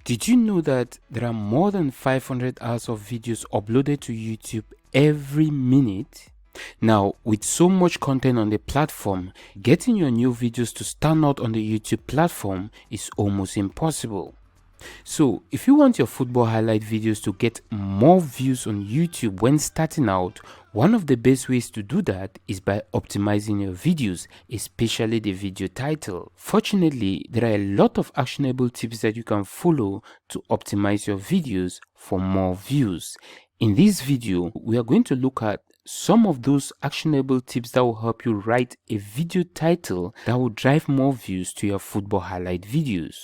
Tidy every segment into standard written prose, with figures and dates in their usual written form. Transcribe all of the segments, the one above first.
Did you know that there are more than 500 hours of videos uploaded to YouTube every minute? Now, with so much content on the platform, getting your new videos to stand out on the YouTube platform is almost impossible. So, if you want your football highlight videos to get more views on YouTube when starting out, one of the best ways to do that is by optimizing your videos, especially the video title. Fortunately, there are a lot of actionable tips that you can follow to optimize your videos for more views. In this video, we are going to look at some of those actionable tips that will help you write a video title that will drive more views to your football highlight videos.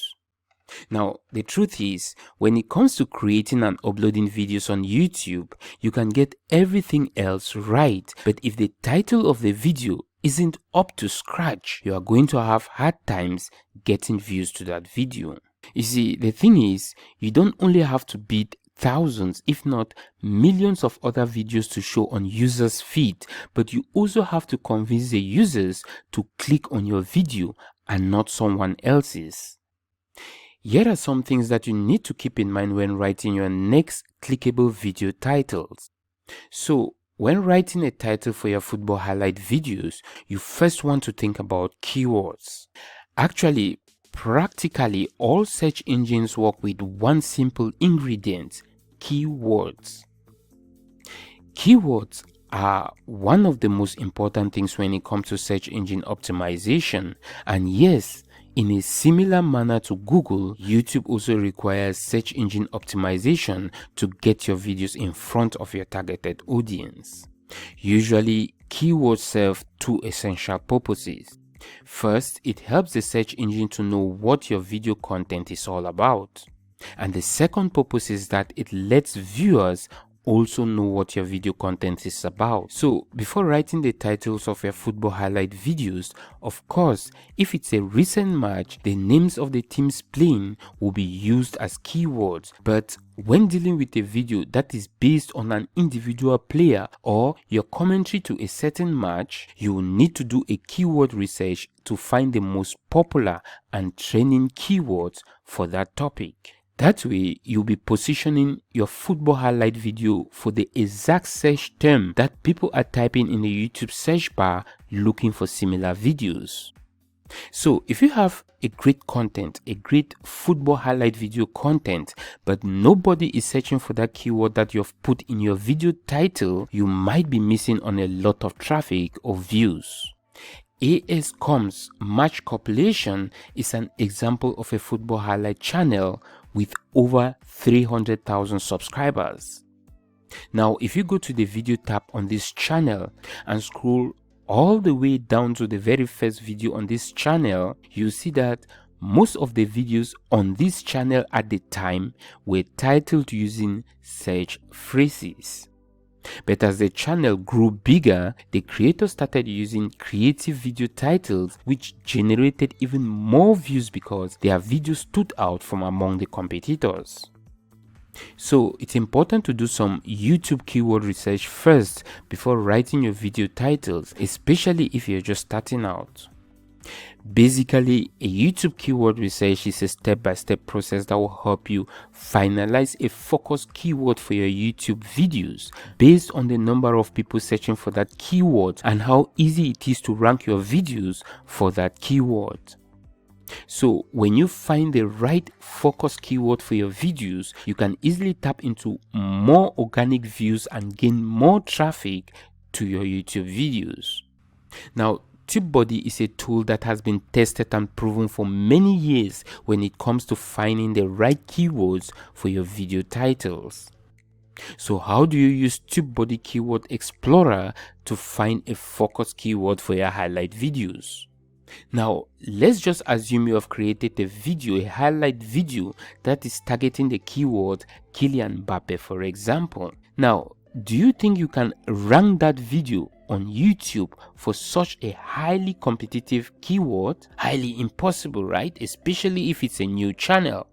Now, the truth is, when it comes to creating and uploading videos on YouTube, you can get everything else right. But if the title of the video isn't up to scratch, you are going to have hard times getting views to that video. You see, the thing is, you don't only have to beat thousands, if not millions of other videos to show on users' feed, but you also have to convince the users to click on your video and not someone else's. Here are some things that you need to keep in mind when writing your next clickable video titles. So, when writing a title for your football highlight videos, you first want to think about keywords. Actually, practically all search engines work with one simple ingredient: keywords. Keywords are one of the most important things when it comes to search engine optimization, and yes, in a similar manner to Google, YouTube also requires search engine optimization to get your videos in front of your targeted audience. Usually, keywords serve two essential purposes. First, it helps the search engine to know what your video content is all about. And the second purpose is that it lets viewers also know what your video content is about. So before writing the titles of your football highlight videos, of course, if it's a recent match, the names of the teams playing will be used as keywords. But when dealing with a video that is based on an individual player or your commentary to a certain match, you will need to do a keyword research to find the most popular and trending keywords for that topic. That way, you'll be positioning your football highlight video for the exact search term that people are typing in the YouTube search bar looking for similar videos. So, if you have a great content, a great football highlight video content, but nobody is searching for that keyword that you've put in your video title, you might be missing on a lot of traffic or views. ASCOM's Match Compilation is an example of a football highlight channel with over 300,000 subscribers. Now, if you go to the video tab on this channel and scroll all the way down to the very first video on this channel, you see that most of the videos on this channel at the time were titled using search phrases. But as the channel grew bigger, the creators started using creative video titles which generated even more views because their videos stood out from among the competitors. So it's important to do some YouTube keyword research first before writing your video titles, especially if you're just starting out. Basically, a YouTube keyword research is a step-by-step process that will help you finalize a focused keyword for your YouTube videos based on the number of people searching for that keyword and how easy it is to rank your videos for that keyword. So when you find the right focus keyword for your videos, you can easily tap into more organic views and gain more traffic to your YouTube videos. Now, TubeBuddy is a tool that has been tested and proven for many years when it comes to finding the right keywords for your video titles. So how do you use TubeBuddy Keyword Explorer to find a focus keyword for your highlight videos? Now, let's just assume you have created a highlight video that is targeting the keyword Kylian Mbappe, for example. Now, do you think you can rank that video on YouTube for such a highly competitive keyword? Highly impossible, right? Especially if it's a new channel.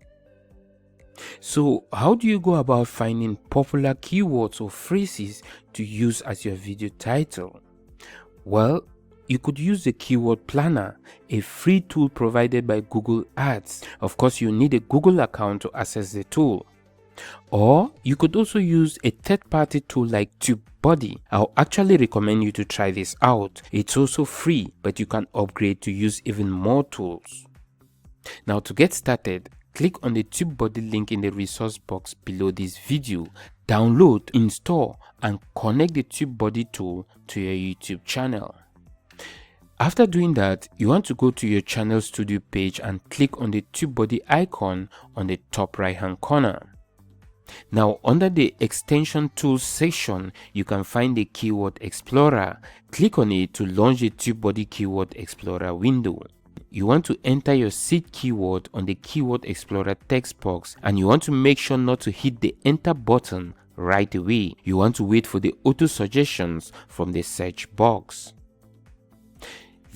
So how do you go about finding popular keywords or phrases to use as your video title? Well, you could use the Keyword Planner, a free tool provided by Google Ads. Of course, you need a Google account to access the tool. Or you could also use a third-party tool like TubeBuddy. I'll actually recommend you to try this out. It's also free, but you can upgrade to use even more tools. Now to get started, click on the TubeBuddy link in the resource box below this video. Download, install, and connect the TubeBuddy tool to your YouTube channel. After doing that, you want to go to your Channel Studio page and click on the TubeBuddy icon on the top right hand corner. Now under the Extension Tools section, you can find the Keyword Explorer. Click on it to launch the TubeBuddy Keyword Explorer window. You want to enter your seed keyword on the Keyword Explorer text box, and you want to make sure not to hit the enter button right away. You want to wait for the auto suggestions from the search box.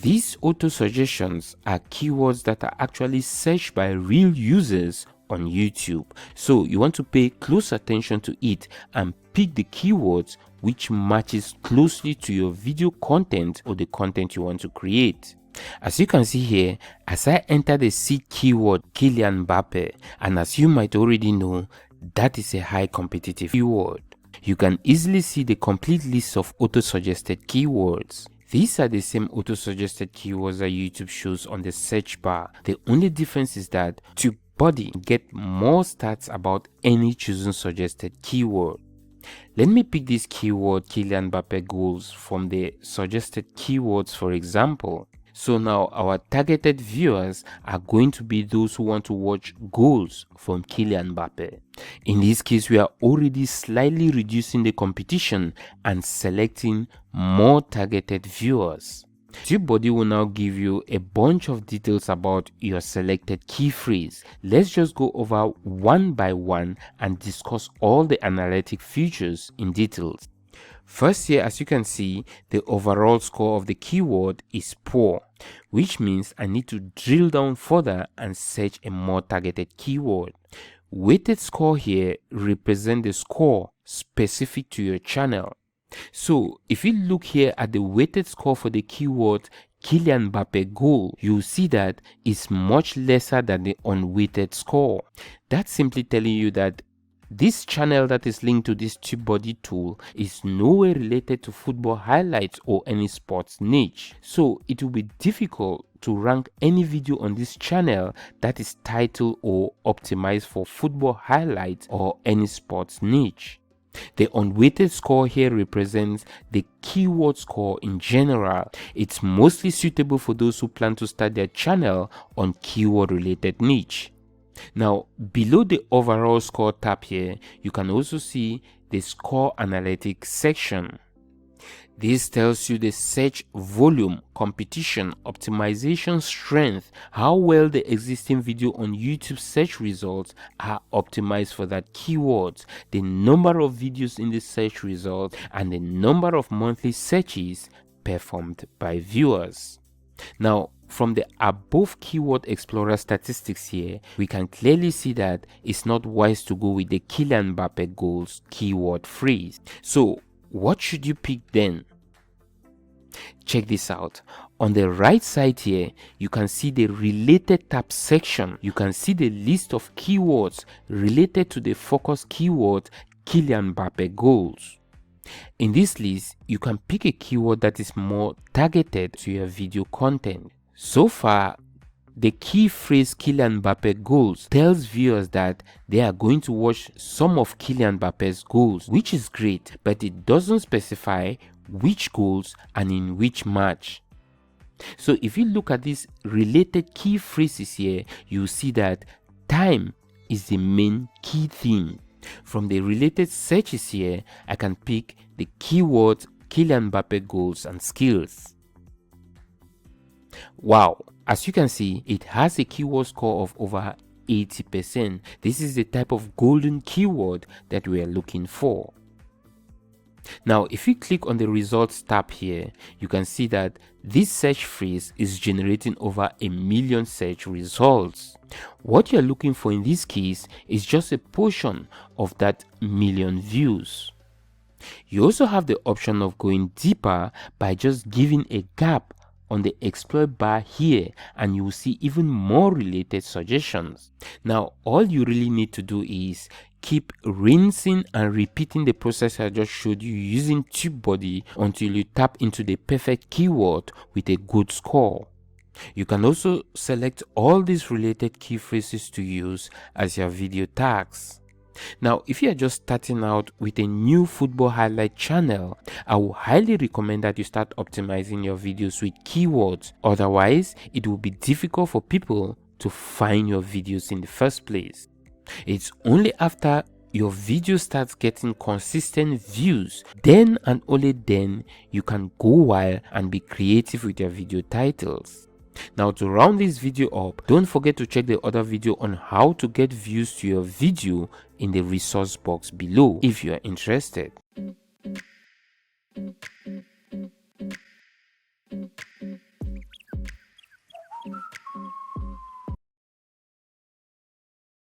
These auto suggestions are keywords that are actually searched by real users on YouTube. So you want to pay close attention to it and pick the keywords which matches closely to your video content or the content you want to create. As you can see here, as I enter the seed keyword Kylian Mbappe, and as you might already know, that is a high competitive keyword. You can easily see the complete list of auto-suggested keywords. These are the same auto-suggested keywords that YouTube shows on the search bar. The only difference is that TubeBuddy get more stats about any chosen suggested keyword. Let me pick this keyword Kylian Mbappe goals from the suggested keywords, for example. So now our targeted viewers are going to be those who want to watch goals from Kylian Mbappe. In this case, we are already slightly reducing the competition and selecting more targeted viewers. TubeBuddy will now give you a bunch of details about your selected key phrase. Let's just go over one by one and discuss all the analytic features in details. First here, as you can see, the overall score of the keyword is poor, which means I need to drill down further and search a more targeted keyword. Weighted score here represents the score specific to your channel. So if you look here at the weighted score for the keyword Kylian Mbappe goal, you'll see that it's much lesser than the unweighted score. That's simply telling you that this channel that is linked to this TubeBuddy tool is nowhere related to football highlights or any sports niche. So it will be difficult to rank any video on this channel that is titled or optimized for football highlights or any sports niche. The unweighted score here represents the keyword score in general. It's mostly suitable for those who plan to start their channel on keyword related niche. Now below the overall score tab here, you can also see the score analytics section. This tells you the search volume, competition, optimization strength, how well the existing video on YouTube search results are optimized for that keyword, the number of videos in the search results, and the number of monthly searches performed by viewers. Now, from the above Keyword Explorer statistics here, we can clearly see that it's not wise to go with the Kylian Mbappe goals keyword phrase. So, what should you pick then? Check this out. On the right side here, you can see the related tab section. You can see the list of keywords related to the focus keyword Kylian Mbappe goals. In this list, you can pick a keyword that is more targeted to your video content. So far, the key phrase Kylian Mbappe goals tells viewers that they are going to watch some of Kylian Mbappe's goals, which is great, but it doesn't specify which goals and in which match. So if you look at these related key phrases here, you see that time is the main key theme. From the related searches here, I can pick the keyword Kylian Mbappe goals and skills. Wow, as you can see, it has a keyword score of over 80%. This is the type of golden keyword that we are looking for. Now, if you click on the results tab here, you can see that this search phrase is generating over 1 million search results. What you're looking for in this case is just a portion of that 1 million views. You also have the option of going deeper by just giving a gap on the explore bar here and you will see even more related suggestions. Now all you really need to do is keep rinsing and repeating the process I just showed you using TubeBuddy until you tap into the perfect keyword with a good score. You can also select all these related key phrases to use as your video tags. Now, if you are just starting out with a new football highlight channel, I would highly recommend that you start optimizing your videos with keywords. Otherwise, it will be difficult for people to find your videos in the first place. It's only after your video starts getting consistent views, then and only then you can go wild and be creative with your video titles. Now, to round this video up, don't forget to check the other video on how to get views to your video in the resource box below if you are interested.